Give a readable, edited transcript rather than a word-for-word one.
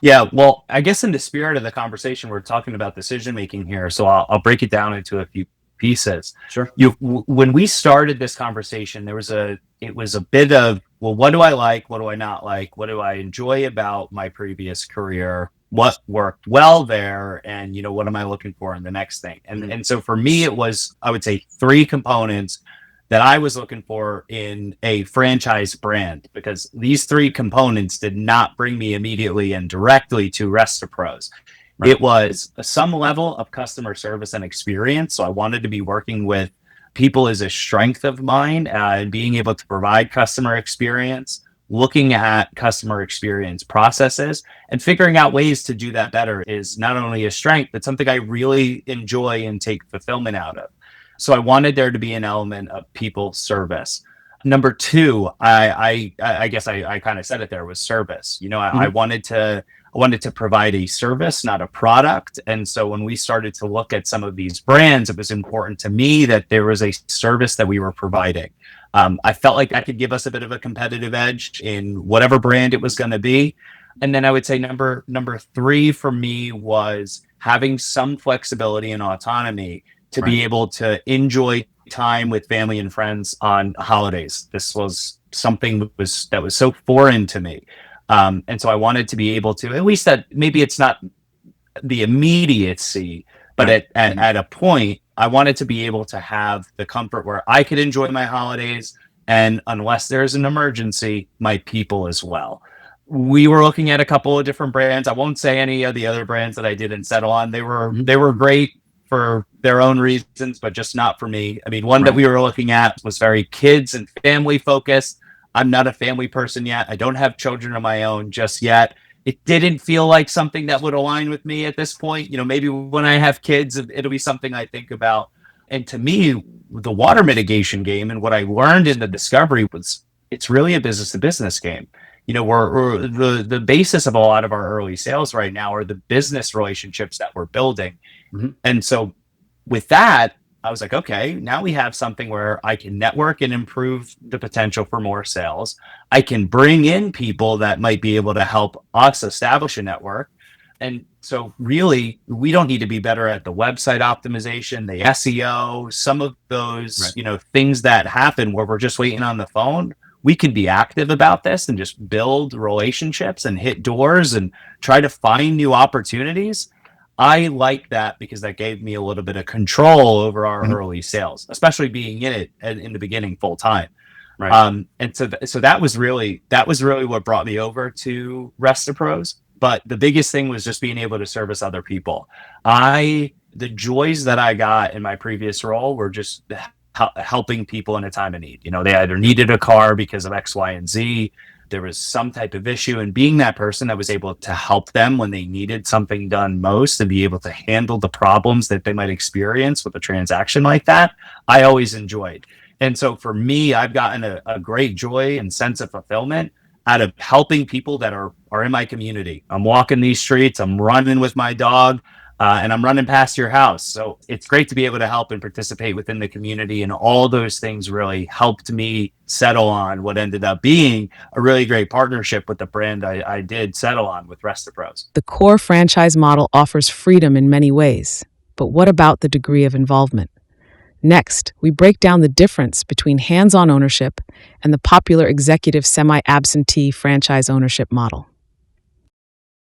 Yeah, well, I guess in the spirit of the conversation, we're talking about decision making here, so I'll break it down into a few pieces. Sure. When we started this conversation, it was a bit of, well, what do I like? What do I not like? What do I enjoy about my previous career? What worked well there? And, what am I looking for in the next thing? Mhm. And so for me, it was, I would say, three components that I was looking for in a franchise brand, because these three components did not bring me immediately and directly to Restapros. Right. It was some level of customer service and experience. So I wanted to be working with people as a strength of mine, and being able to provide customer experience, looking at customer experience processes and figuring out ways to do that better is not only a strength, but something I really enjoy and take fulfillment out of. So I wanted there to be an element of people service. Number two, I guess I kind of said it there, was service. I Mhm. wanted to provide a service, not a product. And so when we started to look at some of these brands, it was important to me that there was a service that we were providing. I felt like that could give us a bit of a competitive edge in whatever brand it was going to be. And then I would say number three for me was having some flexibility and autonomy to Right. be able to enjoy time with family and friends on holidays. This was something that was so foreign to me. And so I wanted to be able to, at least, that maybe it's not the immediacy, but Right. Mhm. at a point, I wanted to be able to have the comfort where I could enjoy my holidays. And unless there's an emergency, my people as well. We were looking at a couple of different brands. I won't say any of the other brands that I didn't settle on. They were Mhm. they were great for their own reasons, but just not for me. I mean, one that Right. we were looking at was very kids and family focused. I'm not a family person yet. I don't have children of my own just yet. It didn't feel like something that would align with me at this point. Maybe when I have kids, it'll be something I think about. And to me, the water mitigation game and what I learned in the discovery was, it's really a business to business game. We're the basis of a lot of our early sales right now are the business relationships that we're building. Mhm. And so with that, I was like, okay, now we have something where I can network and improve the potential for more sales. I can bring in people that might be able to help us establish a network. And so really, we don't need to be better at the website optimization, the SEO, some of those, Right. things that happen where we're just waiting on the phone. We can be active about this and just build relationships and hit doors and try to find new opportunities. I like that because that gave me a little bit of control over our Mhm. early sales, especially being in it in the beginning full time. Right. And so that was really what brought me over to Restapros. But the biggest thing was just being able to service other people. The joys that I got in my previous role were just helping people in a time of need. They either needed a car because of X, Y, and Z. There was some type of issue, and being that person that was able to help them when they needed something done most and be able to handle the problems that they might experience with a transaction like that, I always enjoyed. And so for me, I've gotten a great joy and sense of fulfillment out of helping people that are in my community. I'm walking these streets, I'm running with my dog, and I'm running past your house. So it's great to be able to help and participate within the community. And all those things really helped me settle on what ended up being a really great partnership with the brand I did settle on with Restapros. The core franchise model offers freedom in many ways, but what about the degree of involvement? Next, we break down the difference between hands on ownership and the popular executive semi absentee franchise ownership model.